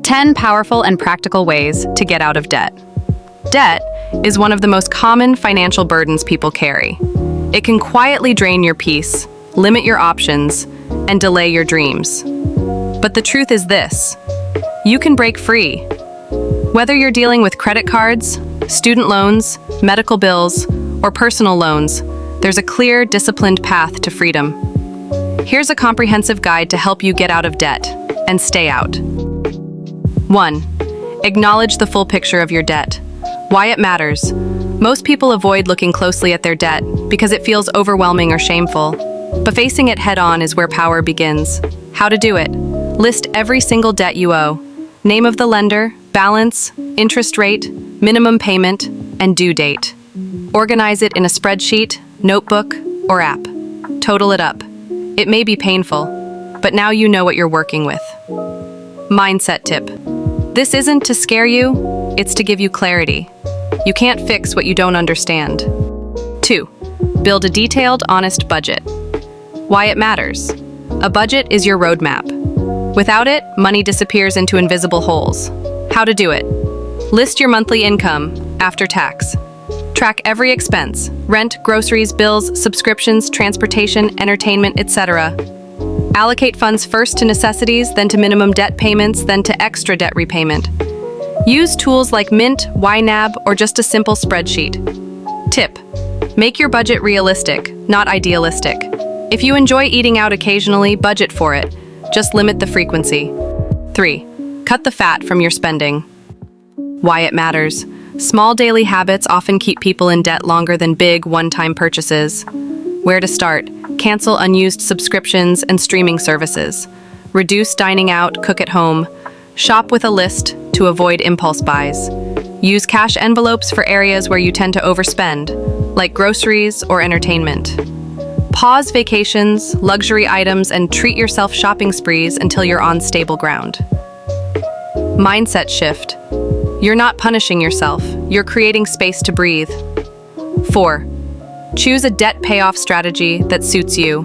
10 powerful and practical ways to get out of debt. Debt is one of the most common financial burdens people carry. It can quietly drain your peace, limit your options, and delay your dreams. But the truth is this: you can break free. Whether you're dealing with credit cards, student loans, medical bills, or personal loans, there's a clear, disciplined path to freedom. Here's a comprehensive guide to help you get out of debt and stay out. 1. Acknowledge the full picture of your debt. Why it matters. Most people avoid looking closely at their debt because it feels overwhelming or shameful. But facing it head-on is where power begins. How to do it. List every single debt you owe. Name of the lender, balance, interest rate, minimum payment, and due date. Organize it in a spreadsheet, notebook, or app. Total it up. It may be painful, but now you know what you're working with. Mindset tip. This isn't to scare you, it's to give you clarity. You can't fix what you don't understand. 2. Build a detailed, honest budget. Why it matters. A budget is your roadmap. Without it, money disappears into invisible holes. How to do it. List your monthly income, after tax. Track every expense: rent, groceries, bills, subscriptions, transportation, entertainment, etc. Allocate funds first to necessities, then to minimum debt payments, then to extra debt repayment. Use tools like Mint, YNAB, or just a simple spreadsheet. Tip: make your budget realistic, not idealistic. If you enjoy eating out occasionally, budget for it. Just limit the frequency. 3. Cut the fat from your spending. Why it matters. Small daily habits often keep people in debt longer than big, one-time purchases. Where to start? Cancel unused subscriptions and streaming services. Reduce dining out, cook at home. Shop with a list to avoid impulse buys. Use cash envelopes for areas where you tend to overspend, like groceries or entertainment. Pause vacations, luxury items, and treat yourself shopping sprees until you're on stable ground. Mindset shift. You're not punishing yourself, you're creating space to breathe. 4. Choose a debt payoff strategy that suits you.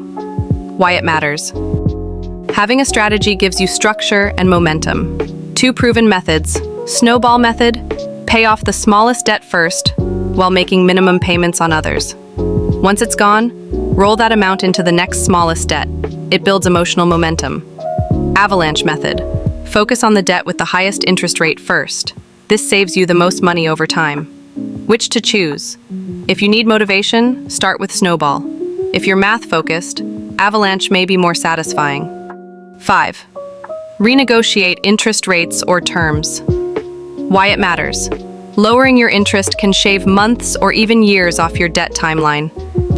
Why it matters. Having a strategy gives you structure and momentum. 2 proven methods. Snowball method. Pay off the smallest debt first, while making minimum payments on others. Once it's gone, roll that amount into the next smallest debt. It builds emotional momentum. Avalanche method. Focus on the debt with the highest interest rate first. This saves you the most money over time. Which to choose? If you need motivation, start with Snowball. If you're math-focused, Avalanche may be more satisfying. 5. Renegotiate interest rates or terms. Why it matters. Lowering your interest can shave months or even years off your debt timeline.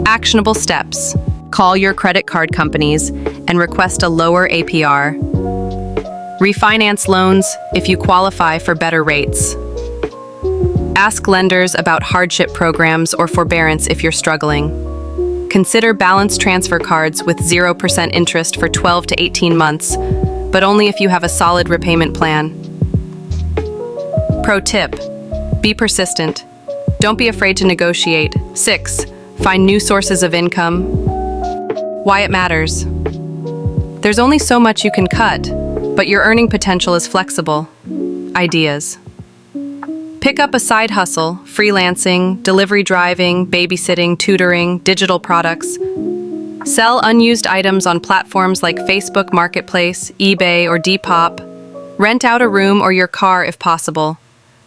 Actionable steps. Call your credit card companies and request a lower APR. Refinance loans if you qualify for better rates. Ask lenders about hardship programs or forbearance if you're struggling. Consider balance transfer cards with 0% interest for 12 to 18 months, but only if you have a solid repayment plan. Pro tip: be persistent. Don't be afraid to negotiate. 6. Find new sources of income. Why it matters. There's only so much you can cut, but your earning potential is flexible. Ideas. Pick up a side hustle, freelancing, delivery driving, babysitting, tutoring, digital products. Sell unused items on platforms like Facebook Marketplace, eBay, or Depop. Rent out a room or your car if possible.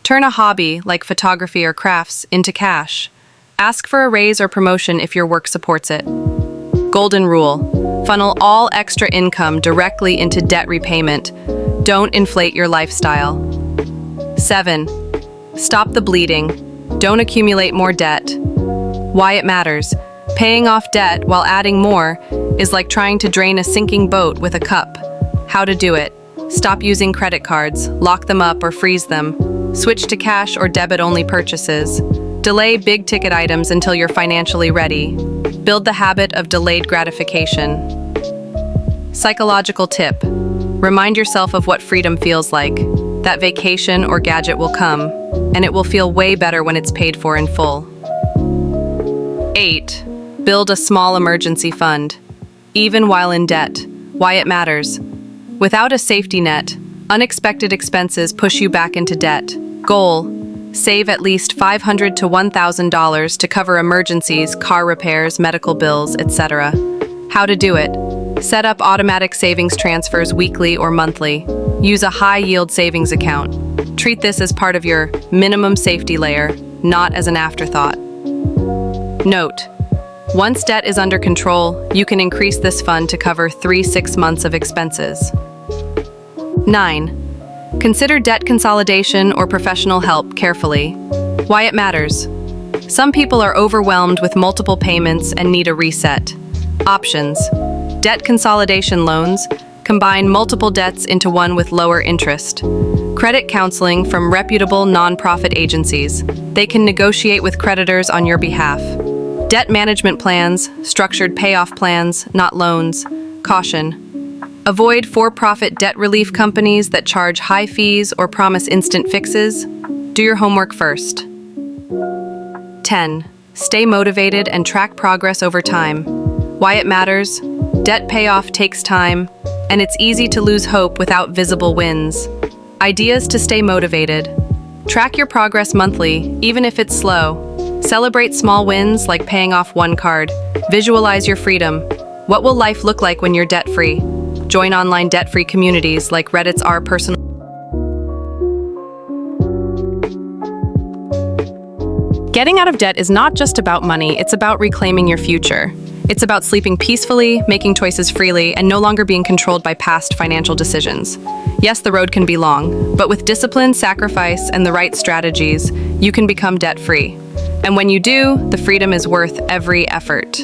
Turn a hobby, like photography or crafts, into cash. Ask for a raise or promotion if your work supports it. Golden rule: funnel all extra income directly into debt repayment. Don't inflate your lifestyle. 7. Stop the bleeding. Don't accumulate more debt. Why it matters. Paying off debt while adding more is like trying to drain a sinking boat with a cup. How to do it. Stop using credit cards, lock them up or freeze them. Switch to cash or debit-only purchases. Delay big-ticket items until you're financially ready. Build the habit of delayed gratification. Psychological tip. Remind yourself of what freedom feels like. That vacation or gadget will come, and it will feel way better when it's paid for in full. 8. Build a small emergency fund. Even while in debt. Why it matters. Without a safety net, Unexpected expenses push you back into debt. Goal: save at least $500 to $1,000 to cover emergencies, car repairs, medical bills, etc. How to do it: set up automatic savings transfers weekly or monthly. Use a high-yield savings account. Treat this as part of your minimum safety layer, not as an afterthought. Note: once debt is under control, you can increase this fund to cover 3-6 months of expenses. 9. Consider debt consolidation or professional help carefully. Why it matters. Some people are overwhelmed with multiple payments and need a reset. Options: debt consolidation loans combine multiple debts into one with lower interest. Credit counseling from reputable nonprofit agencies. They can negotiate with creditors on your behalf. Debt management plans, structured payoff plans, not loans. Caution: avoid for-profit debt relief companies that charge high fees or promise instant fixes. Do your homework first. 10. Stay motivated and track progress over time. Why it matters. Debt payoff takes time, and it's easy to lose hope without visible wins. Ideas to stay motivated. Track your progress monthly, even if it's slow. Celebrate small wins like paying off one card. Visualize your freedom. What will life look like when you're debt-free? Join online debt-free communities like Reddit's Our Personal. Getting out of debt is not just about money, it's about reclaiming your future. It's about sleeping peacefully, making choices freely, and no longer being controlled by past financial decisions. Yes, the road can be long, but with discipline, sacrifice, and the right strategies, you can become debt-free. And when you do, the freedom is worth every effort.